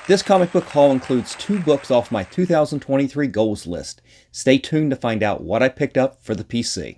This comic book haul includes 2 books off my 2023 goals list. Stay tuned to find out what I picked up for the PC.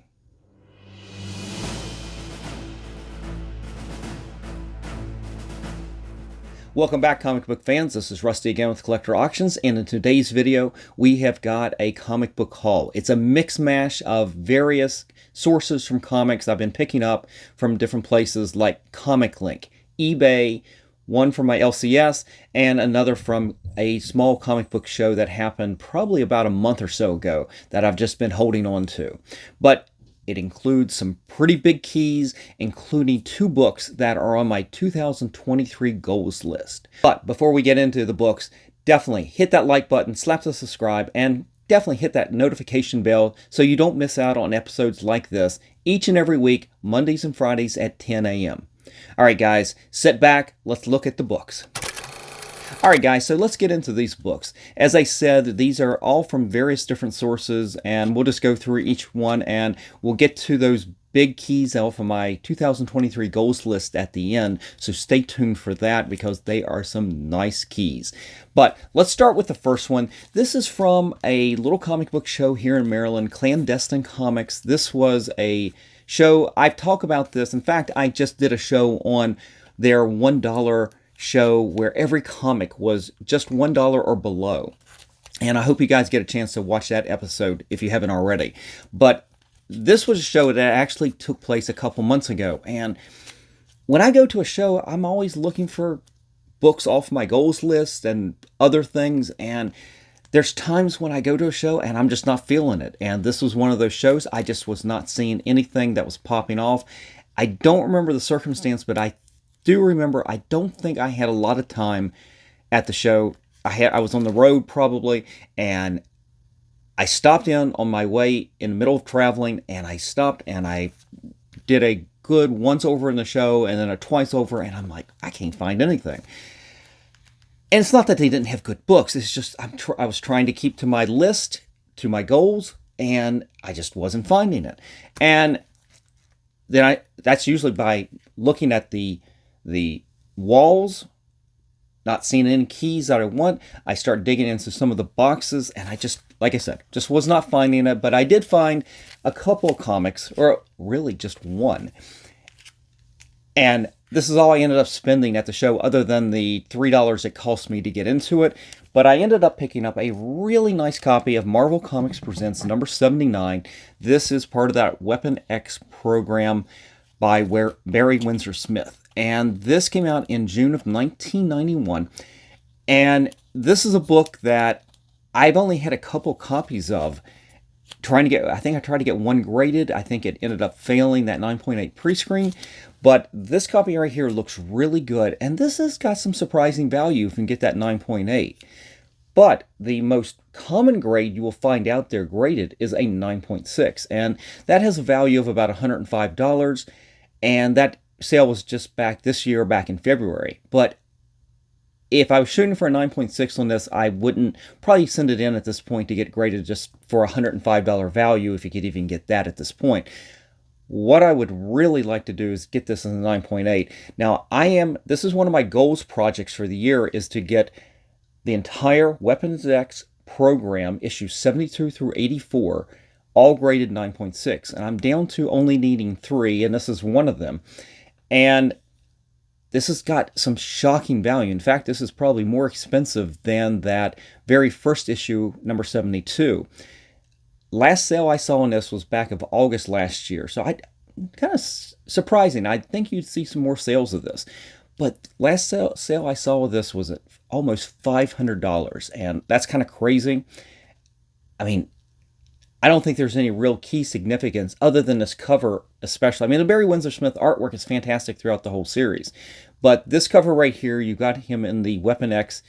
Welcome back, comic book fans. This is Rusty again with Collector Auctions, and in today's video we have got a comic book haul. It's a mix mash of various sources from comics I've been picking up from different places like Comic Link, eBay, one from my LCS, and another from a small comic book show that happened probably about a month or so ago that I've just been holding on to. But it includes some pretty big keys, including 2 books that are on my 2023 goals list. But before we get into the books, definitely hit that like button, slap the subscribe, and definitely hit that notification bell so you don't miss out on episodes like this each and every week, Mondays and Fridays at 10 a.m. All right, guys, sit back. Let's look at the books. All right, guys, so let's get into these books. As I said, these are all from various different sources, and we'll just go through each one, and we'll get to those big keys off of my 2023 goals list at the end, so stay tuned for that because they are some nice keys. But let's start with the first one. This is from a little comic book show here in Maryland, Clandestine Comics. This was a show, I've talked about this. In fact, I just did a show on their $1 show where every comic was just $1 or below. And I hope you guys get a chance to watch that episode if you haven't already. But this was a show that actually took place a couple months ago. And when I go to a show, I'm always looking for books off my goals list and other things. And there's times when I go to a show and I'm just not feeling it. And this was one of those shows. I just was not seeing anything that was popping off. I don't remember the circumstance, but I do remember I don't think I had a lot of time at the show. I was on the road probably, and I stopped in on my way in the middle of traveling, and I stopped and I did a good once over in the show and then a twice over, and I'm like, I can't find anything. And it's not that they didn't have good books. It's just I was trying to keep to my list, to my goals, and I just wasn't finding it. And then that's usually by looking at the walls, not seeing any keys that I want. I start digging into some of the boxes, and I just, like I said, just was not finding it. But I did find a couple of comics, or really just one. And this is all I ended up spending at the show, other than the $3 it cost me to get into it. But I ended up picking up a really nice copy of Marvel Comics Presents number 79. This is part of that Weapon X program by Barry Windsor Smith. And this came out in June of 1991. And this is a book that I've only had a couple copies of. I think I tried to get one graded. I think it ended up failing that 9.8 pre-screen. But this copy right here looks really good. And this has got some surprising value if you can get that 9.8. But the most common grade you will find out there graded is a 9.6. And that has a value of about $105. And that sale was just back this year, back in February. But if I was shooting for a 9.6 on this, I wouldn't probably send it in at this point to get graded just for a $105 value, if you could even get that at this point. What I would really like to do is get this in the 9.8. Now, this is one of my goals projects for the year, is to get the entire Weapons X program, issues 72 through 84, all graded 9.6. And I'm down to only needing 3, and this is one of them. And this has got some shocking value. In fact, this is probably more expensive than that very first issue, number 72. Last sale I saw on this was back of August last year. So kind of surprising. I think you'd see some more sales of this. But last sale I saw of this was at almost $500. And that's kind of crazy. I mean, I don't think there's any real key significance other than this cover especially. I mean, the Barry Windsor Smith artwork is fantastic throughout the whole series. But this cover right here, you got him in the Weapon X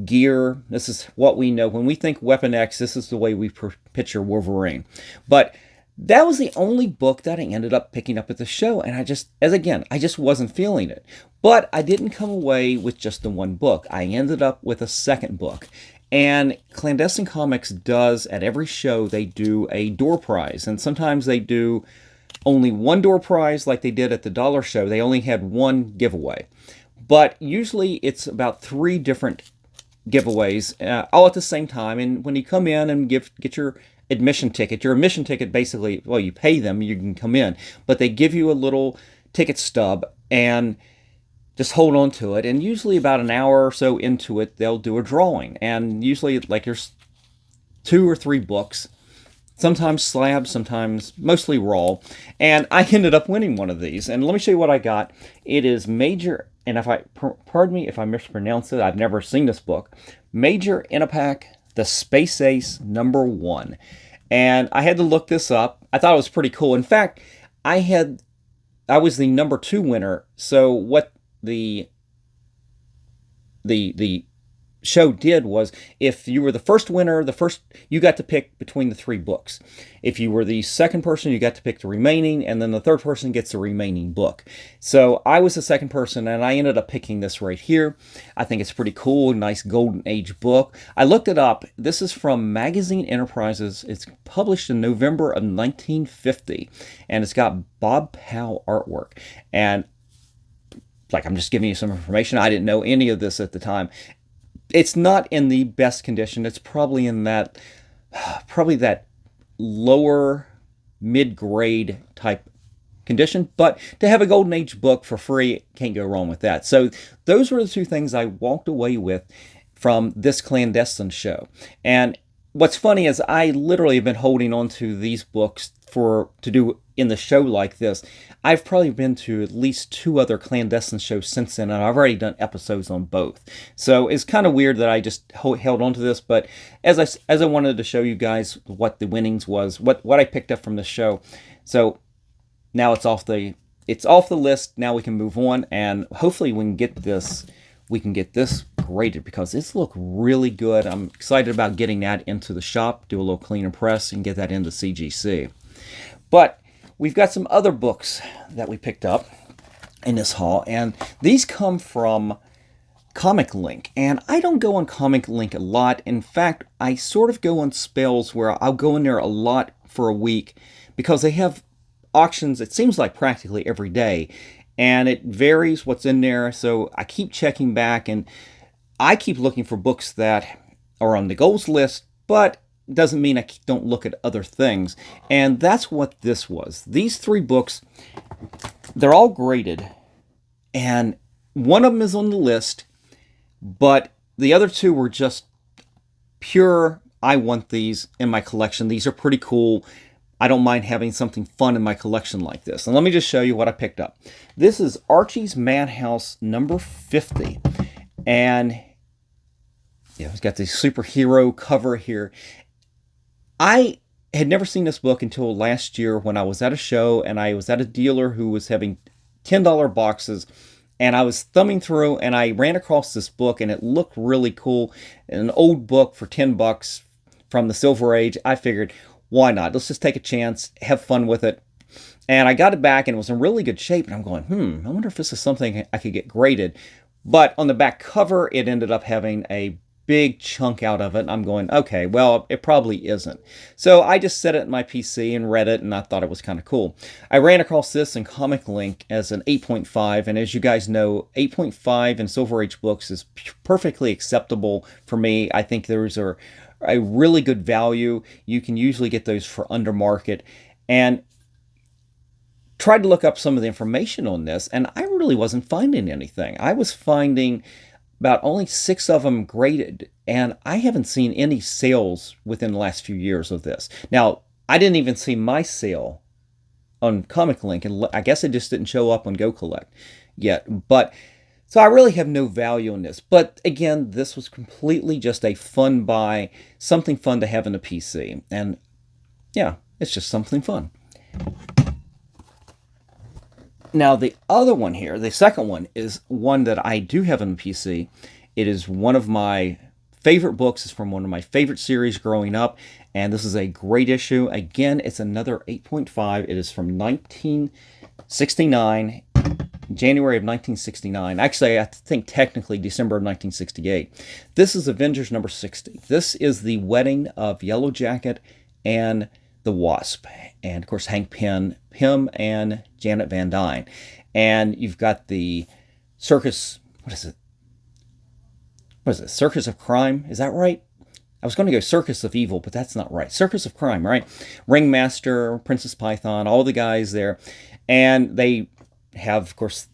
gear. This is what we know. When we think Weapon X, this is the way we picture Wolverine. But that was the only book that I ended up picking up at the show. And I just wasn't feeling it. But I didn't come away with just the one book. I ended up with a second book. And Clandestine Comics does, at every show, they do a door prize. And sometimes they do only one door prize, like they did at the dollar show. They only had one giveaway. But usually it's about 3 different giveaways all at the same time. And when you come in and get your admission ticket basically, well, you pay them, you can come in, but they give you a little ticket stub and just hold on to it. And usually about an hour or so into it, they'll do a drawing. And usually like there's 2 or 3 books, sometimes slabbed, sometimes mostly raw. And I ended up winning one of these. And let me show you what I got. It is Major, and pardon me if I mispronounce it, I've never seen this book. Major Inapak, The Space Ace #1. And I had to look this up. I thought it was pretty cool. In fact, I was the #2 winner. So what the show did was, if you were the first winner, you got to pick between the 3 books. If you were the second person, you got to pick the remaining, and then the third person gets the remaining book. So I was the second person, and I ended up picking this right here. I think it's pretty cool, nice golden age book. I looked it up. This is from Magazine Enterprises. It's published in November of 1950, and it's got Bob Powell artwork. And like, I'm just giving you some information. I didn't know any of this at the time. It's not in the best condition. It's probably in that lower mid-grade type condition, but to have a golden age book for free, can't go wrong with that. So those were the 2 things I walked away with from this clandestine show. And what's funny is I literally have been holding on to these books to do in the show like this. I've probably been to at least 2 other clandestine shows since then, and I've already done episodes on both. So it's kind of weird that I just held on to this, but as I wanted to show you guys what the winnings was, what I picked up from the show. So now it's off the list. Now we can move on, and hopefully we can get this graded, because it's look really good. I'm excited about getting that into the shop, do a little clean and press, and get that into CGC. But we've got some other books that we picked up in this haul, and these come from Comic Link. And I don't go on Comic Link a lot. In fact, I sort of go on spells where I'll go in there a lot for a week, because they have auctions, it seems like practically every day, and it varies what's in there. So I keep checking back, and I keep looking for books that are on the goals list, but doesn't mean I don't look at other things. And that's what this was. These 3 books, they're all graded, and one of them is on the list, but the other 2 were just pure, I want these in my collection. These are pretty cool. I don't mind having something fun in my collection like this. And let me just show you what I picked up. This is Archie's Madhouse #50. And yeah, it's got the superhero cover here. I had never seen this book until last year when I was at a show, and I was at a dealer who was having $10 boxes, and I was thumbing through, and I ran across this book, and it looked really cool. An old book for $10 from the Silver Age. I figured, why not? Let's just take a chance, have fun with it. And I got it back, and it was in really good shape, and I'm going, I wonder if this is something I could get graded. But on the back cover, it ended up having a big chunk out of it. And I'm going, okay, well, it probably isn't. So I just set it in my PC and read it, and I thought it was kind of cool. I ran across this in Comic Link as an 8.5, and as you guys know, 8.5 in Silver Age books is perfectly acceptable for me. I think those are a really good value. You can usually get those for under market. And tried to look up some of the information on this, and I really wasn't finding anything. I was finding about only 6 of them graded, and I haven't seen any sales within the last few years of this. Now, I didn't even see my sale on Comic Link, and I guess it just didn't show up on Go Collect yet. But so I really have no value in this. But again, this was completely just a fun buy, something fun to have in a PC. And yeah, it's just something fun. Now, the other one here, the second one, is one that I do have on the PC. It is one of my favorite books. It's from one of my favorite series growing up, and this is a great issue. Again, it's another 8.5. It is from 1969, January of 1969. Actually, I think technically December of 1968. This is Avengers number 60. This is the wedding of Yellow Jacket and the Wasp, and of course Hank Pym and Janet Van Dyne. And you've got the circus, what is it? what is it, Circus of Crime? Is that right? I was going to go Circus of Evil, but that's not right. Circus of Crime, right? Ringmaster, Princess Python, all the guys there. And they have, of course,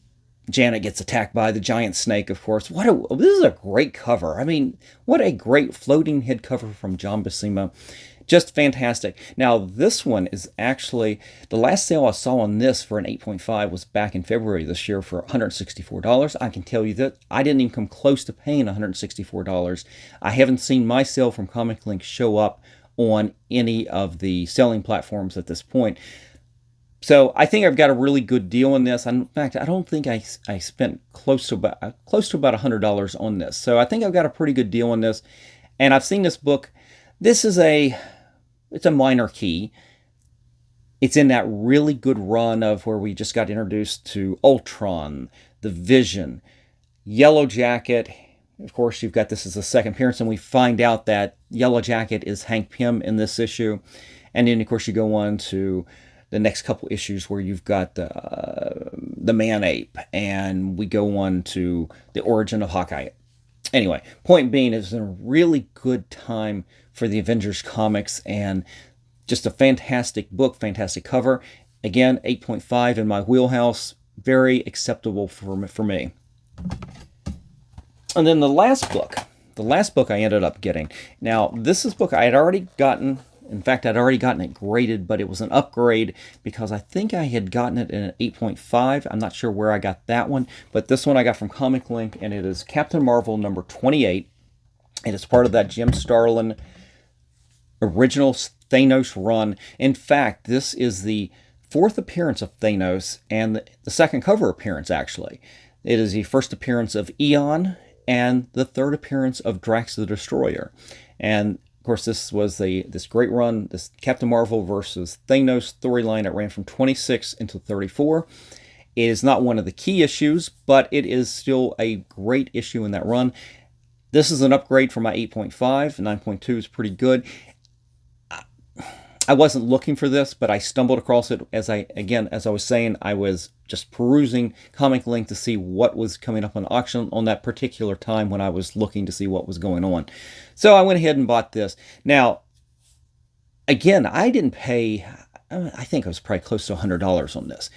Janet gets attacked by the giant snake, of course. This is a great cover. I mean, what a great floating head cover from John Buscema. Just fantastic. Now, this one is actually, the last sale I saw on this for an 8.5 was back in February this year for $164. I can tell you that I didn't even come close to paying $164. I haven't seen my sale from Comic Link show up on any of the selling platforms at this point. So I think I've got a really good deal on this. In fact, I don't think I spent close to about $100 on this. So I think I've got a pretty good deal on this. And I've seen this book. This is it's a minor key. It's in that really good run of where we just got introduced to Ultron, the Vision, Yellow Jacket. Of course, you've got this as a second appearance, and we find out that Yellow Jacket is Hank Pym in this issue. And then, of course, you go on to the next couple issues where you've got the Man-Ape, and we go on to the origin of Hawkeye. Anyway, point being, it's a really good time for the Avengers comics, and just a fantastic book, fantastic cover. Again, 8.5 in my wheelhouse, very acceptable for me. And then the last book I ended up getting. Now, this is a book I had already gotten. In fact, I'd already gotten it graded, but it was an upgrade because I think I had gotten it in an 8.5. I'm not sure where I got that one, but this one I got from Comic Link, and it is Captain Marvel number 28. And it's part of that Jim Starlin original Thanos run. In fact, this is the fourth appearance of Thanos and the second cover appearance, actually. It is the first appearance of Eon and the third appearance of Drax the Destroyer. And of course, this was this great run, this Captain Marvel versus Thanos storyline that ran from 26 into 34. It is not one of the key issues, but it is still a great issue in that run. This is an upgrade from my 8.5. 9.2 is pretty good. I wasn't looking for this, but I stumbled across it as I was saying, I was just perusing Comic Link to see what was coming up on auction on that particular time when I was looking to see what was going on. So I went ahead and bought this. Now, again, I didn't pay, I think I was probably close to $100 on this.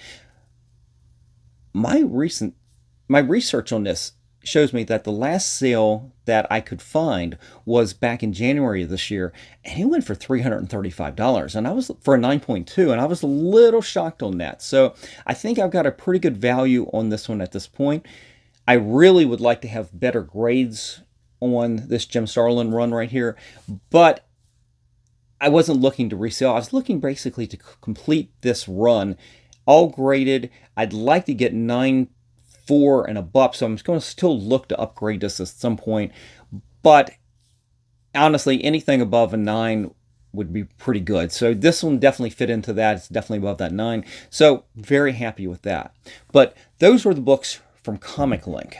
My research on this shows me that the last sale that I could find was back in January of this year, and it went for $335, and I was for a 9.2, and I was a little shocked on that. So I think I've got a pretty good value on this one at this point. I really would like to have better grades on this Jim Starlin run right here, but I wasn't looking to resell. I was looking basically to complete this run, all graded. I'd like to get 9.4 and above, so I'm going to still look to upgrade this at some point. But honestly, anything above a 9 would be pretty good. So this one definitely fit into that. It's definitely above that 9. So very happy with that. But those were the books from Comic Link.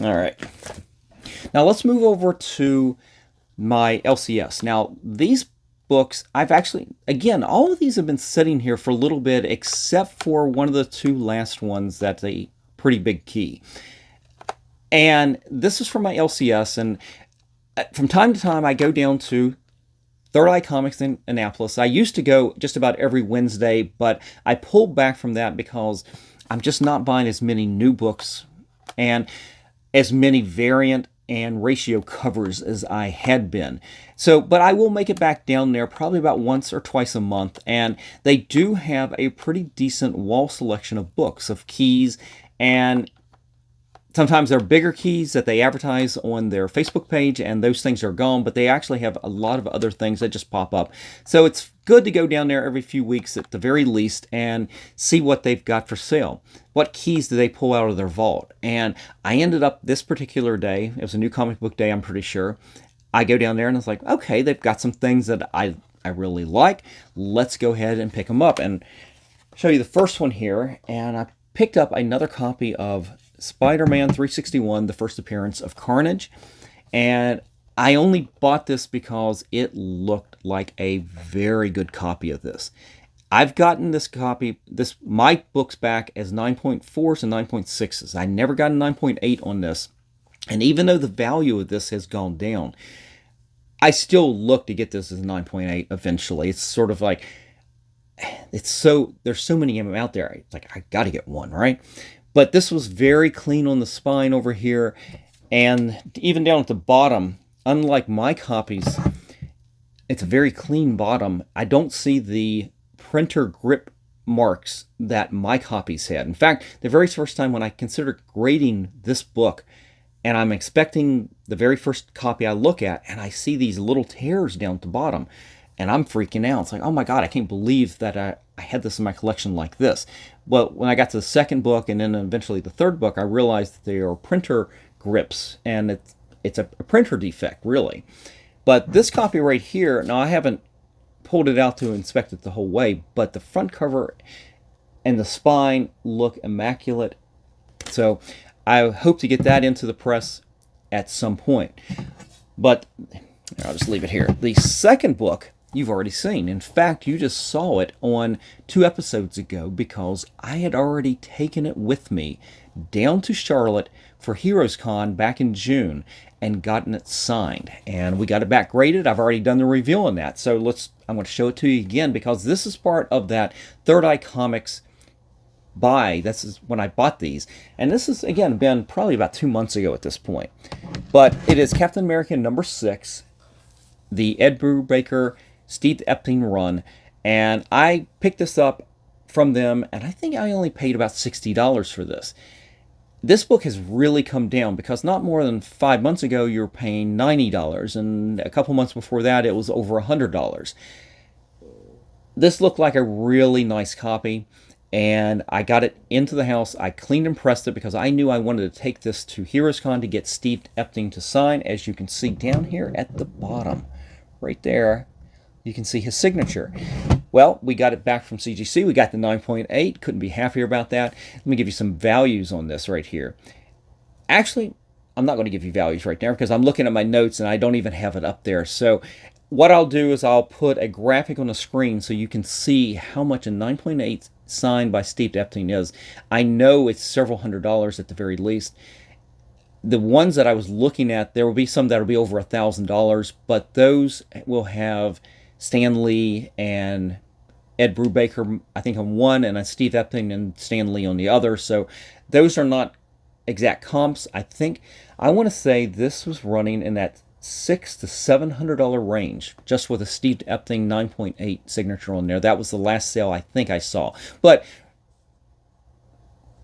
All right. Now let's move over to my LCS. Now these books, I've actually, again, all of these have been sitting here for a little bit, except for one of the two last ones that's a pretty big key. And this is from my LCS, and from time to time I go down to Third Eye Comics in Annapolis. I used to go just about every Wednesday, but I pulled back from that because I'm just not buying as many new books and as many variant and ratio covers as I had been. So, but I will make it back down there probably about once or twice a month, and they do have a pretty decent wall selection of books, of keys, and sometimes they're bigger keys that they advertise on their Facebook page, and those things are gone, but they actually have a lot of other things that just pop up. So it's good to go down there every few weeks at the very least and see what they've got for sale. What keys do they pull out of their vault? And I ended up this particular day, it was a new comic book day, I'm pretty sure. I go down there and it's like, okay, they've got some things that I really like. Let's go ahead and pick them up. And show you the first one here. And I picked up another copy of Spider-Man 361, the first appearance of Carnage. And I only bought this because it looked like a very good copy of this. I've gotten this copy, my books back as 9.4s and 9.6s. I never got a 9.8 on this. And even though the value of this has gone down, I still look to get this as a 9.8 eventually. It's sort of like, there's so many of them out there. It's like, I got to get one, right? But this was very clean on the spine over here. And even down at the bottom, unlike my copies, it's a very clean bottom. I don't see the printer grip marks that my copies had. In fact, the very first time when I considered grading this book, and I'm expecting the very first copy I look at, and I see these little tears down at the bottom, and I'm freaking out. It's like, oh my God, I can't believe that I had this in my collection like this. But when I got to the second book and then eventually the third book, I realized that they are printer grips, and it's a printer defect, really. But this copy right here, now I haven't pulled it out to inspect it the whole way, but the front cover and the spine look immaculate. So I hope to get that into the press at some point. But I'll just leave it here. The second book you've already seen. In fact, you just saw it on 2 episodes ago because I had already taken it with me down to Charlotte for Heroes Con back in June and gotten it signed. And we got it back graded. I've already done the review on that. So I'm going to show it to you again because this is part of that Third Eye Comics buy. This is when I bought these. And this has, again, been probably about 2 months ago at this point. But it is Captain America #6, the Ed Brubaker, Steve Epting run. And I picked this up from them, and I think I only paid about $60 for this. This book has really come down because not more than 5 months ago you were paying $90, and a couple months before that it was over $100. This looked like a really nice copy, and I got it into the house. I cleaned and pressed it because I knew I wanted to take this to HeroesCon to get Steve Epting to sign. As you can see down here at the bottom, right there, you can see his signature. Well, we got it back from CGC. We got the 9.8. Couldn't be happier about that. Let me give you some values on this right here. Actually, I'm not going to give you values right now because I'm looking at my notes and I don't even have it up there. So what I'll do is I'll put a graphic on the screen so you can see how much a 9.8 signed by Steve Epting is. I know it's several $100s at the very least. The ones that I was looking at, there will be some that will be over $1,000, but those will have Stan Lee and Ed Brubaker, I think, on one, and Steve Epting and Stan Lee on the other. So those are not exact comps. I want to say this was running in that $600 to $700 range, just with a Steve Epting 9.8 signature on there. That was the last sale I think I saw. But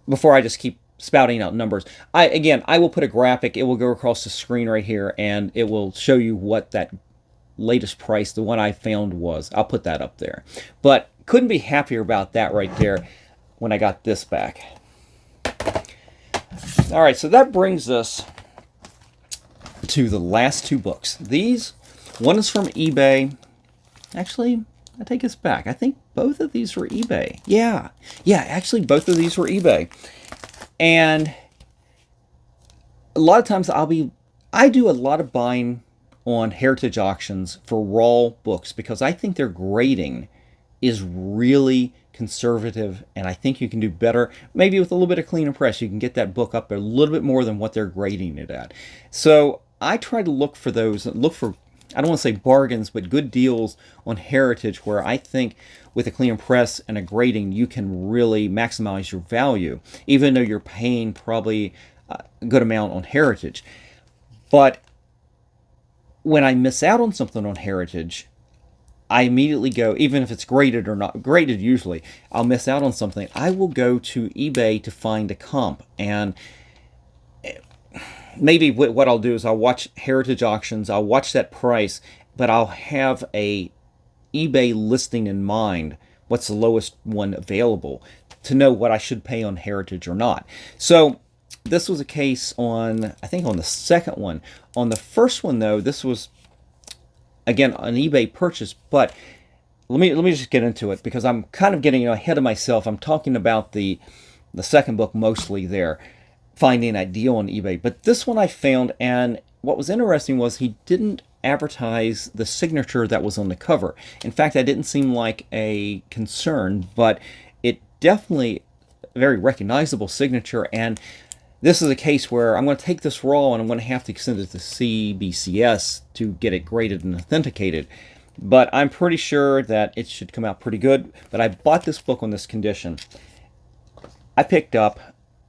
before I just keep spouting out numbers, I will put a graphic. It will go across the screen right here, and it will show you what that latest price, the one I found, was. I'll put that up there. But couldn't be happier about that right there when I got this back. All right, so that brings us to the last 2 books. These, one is from eBay. Actually, I take this back. I think both of these were eBay. Yeah, actually both of these were eBay. And a lot of times I do a lot of buying on heritage auctions for raw books because I think their grading is really conservative, and I think you can do better. Maybe with a little bit of clean and press, you can get that book up a little bit more than what they're grading it at. So I try to look for those, I don't want to say bargains, but good deals on heritage where I think with a clean and press and a grading, you can really maximize your value, even though you're paying probably a good amount on heritage. But when I miss out on something on heritage, I immediately go, even if it's graded or not graded, usually I'll miss out on something. I will go to eBay to find a comp, and maybe what I'll do is I'll watch heritage auctions, I'll watch that price, but I'll have a eBay listing in mind, what's the lowest one available, to know what I should pay on heritage or not. So this was a case on, I think, on the second one. On the first one, though, this was, again, an eBay purchase, but let me just get into it because I'm kind of getting ahead of myself. I'm talking about the second book mostly there, finding a deal on eBay. But this one I found, and what was interesting was he didn't advertise the signature that was on the cover. In fact, that didn't seem like a concern, but it definitely a very recognizable signature. And this is a case where I'm going to take this raw and I'm going to have to send it to CBCS to get it graded and authenticated. But I'm pretty sure that it should come out pretty good. But I bought this book on this condition. I picked up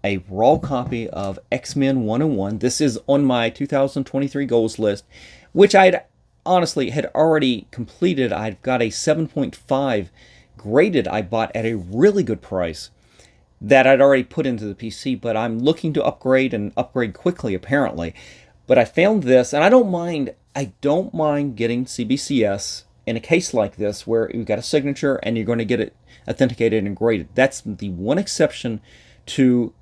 a raw copy of X-Men 101. This is on my 2023 goals list, which I honestly had already completed. I've got a 7.5 graded I bought at a really good price that I'd already put into the PC, but I'm looking to upgrade and upgrade quickly apparently. But I found this, and I don't mind getting CBCS in a case like this where you've got a signature and you're going to get it authenticated and graded. That's the one exception to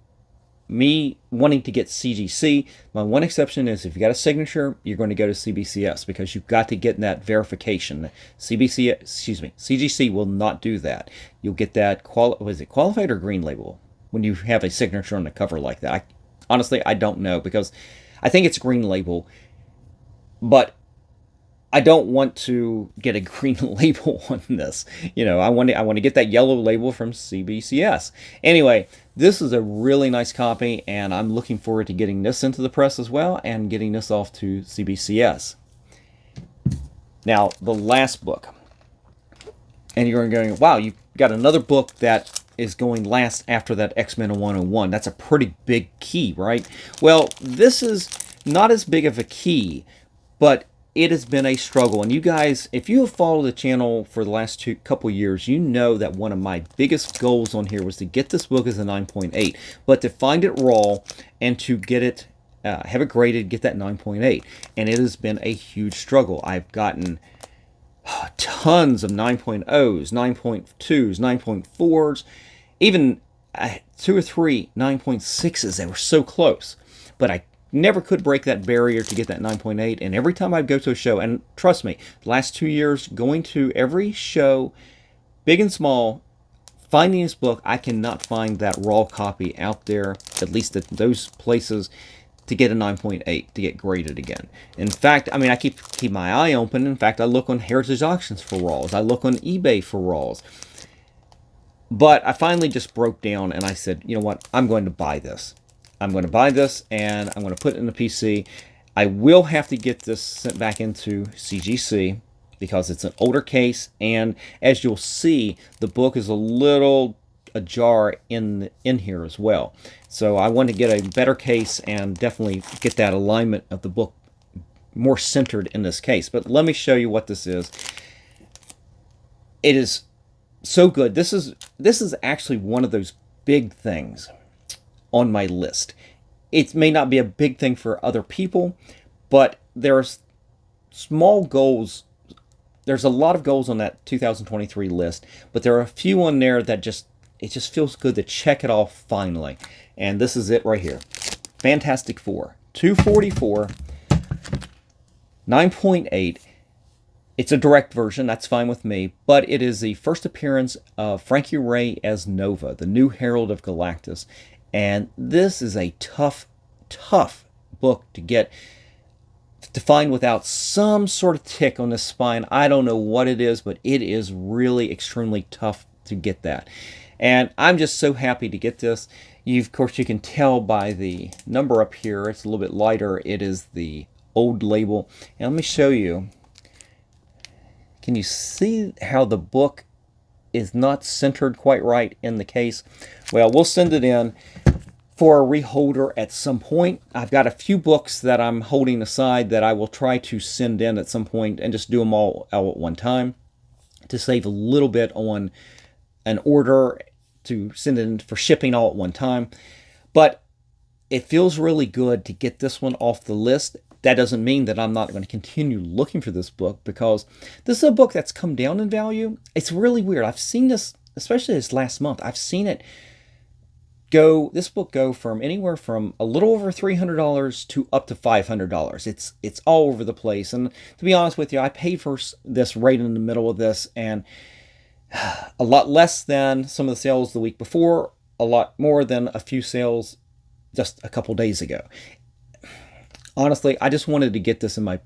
me wanting to get CGC. My one exception is if you got a signature, you're going to go to CBCS because you've got to get that verification. CGC will not do that. You'll get that qualified or green label when you have a signature on the cover like that. Honestly, I don't know because I think it's green label, but I don't want to get a green label on this. I want to get that yellow label from CBCS. Anyway, this is a really nice copy, and I'm looking forward to getting this into the press as well and getting this off to CBCS. Now, the last book. And you're going, wow, you got another book that is going last after that X-Men 101. That's a pretty big key, right? Well, this is not as big of a key, but it has been a struggle. And you guys, if you have followed the channel for the last couple years, you know that one of my biggest goals on here was to get this book as a 9.8, but to find it raw and to get it, have it graded, get that 9.8. And it has been a huge struggle. I've gotten tons of 9.0s, 9.2s, 9.4s, even 2 or 3 9.6s. They were so close, but I never could break that barrier to get that 9.8. And every time I'd go to a show, and trust me, the last 2 years going to every show, big and small, finding this book, I cannot find that raw copy out there, at least at those places, to get a 9.8 to get graded again. In fact, I mean, I keep my eye open. In fact, I look on Heritage Auctions for raws. I look on eBay for raws. But I finally just broke down and I said, you know what, I'm going to buy this. I'm going to buy this and I'm going to put it in the PC. I will have to get this sent back into CGC because it's an older case, and as you'll see, the book is a little ajar in here as well. So I want to get a better case and definitely get that alignment of the book more centered in this case. But let me show you what this is. It is so good. This is actually one of those big things on my list. It may not be a big thing for other people, but there's small goals. There's a lot of goals on that 2023 list, but there are a few on there that it just feels good to check it off finally. And this is it right here. Fantastic Four, 244, 9.8. It's a direct version, that's fine with me, but it is the first appearance of Frankie Ray as Nova, the new Herald of Galactus. And this is a tough book to find without some sort of tick on the spine. I don't know what it is, but it is really extremely tough to get that. And I'm just so happy to get this. Of course, you can tell by the number up here, it's a little bit lighter. It is the old label. And let me show you. Can you see how the book is not centered quite right in the case? Well, we'll send it in for a reholder at some point. I've got a few books that I'm holding aside that I will try to send in at some point and just do them all at one time to save a little bit on an order to send in for shipping all at one time. But it feels really good to get this one off the list. That doesn't mean that I'm not going to continue looking for this book, because this is a book that's come down in value. It's really weird. I've seen this, especially this last month, I've seen it this book go from anywhere from a little over $300 to up to $500. It's all over the place. And to be honest with you, I paid for this right in the middle of this, and a lot less than some of the sales the week before, a lot more than a few sales just a couple days ago. Honestly, I just wanted to get this in my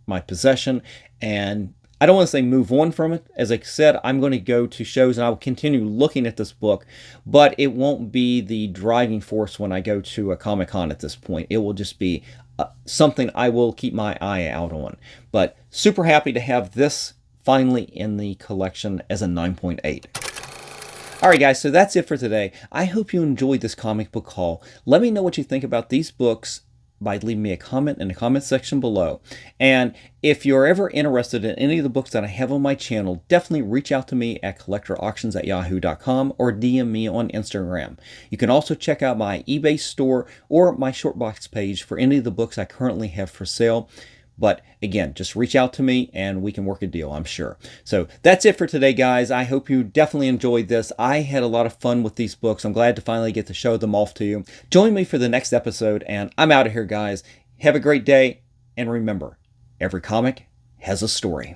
my possession, and I don't want to say move on from it. As I said, I'm going to go to shows and I will continue looking at this book, but it won't be the driving force when I go to a Comic-Con at this point. It will just be something I will keep my eye out on. But super happy to have this finally in the collection as a 9.8. Alright guys, so that's it for today. I hope you enjoyed this comic book haul. Let me know what you think about these books by leaving me a comment in the comment section below. And if you're ever interested in any of the books that I have on my channel, definitely reach out to me at collectorauctions@yahoo.com or DM me on Instagram. You can also check out my eBay store or my Shortbox page for any of the books I currently have for sale. But again, just reach out to me and we can work a deal, I'm sure. So that's it for today, guys. I hope you definitely enjoyed this. I had a lot of fun with these books. I'm glad to finally get to show them off to you. Join me for the next episode, and I'm out of here, guys. Have a great day, and remember, every comic has a story.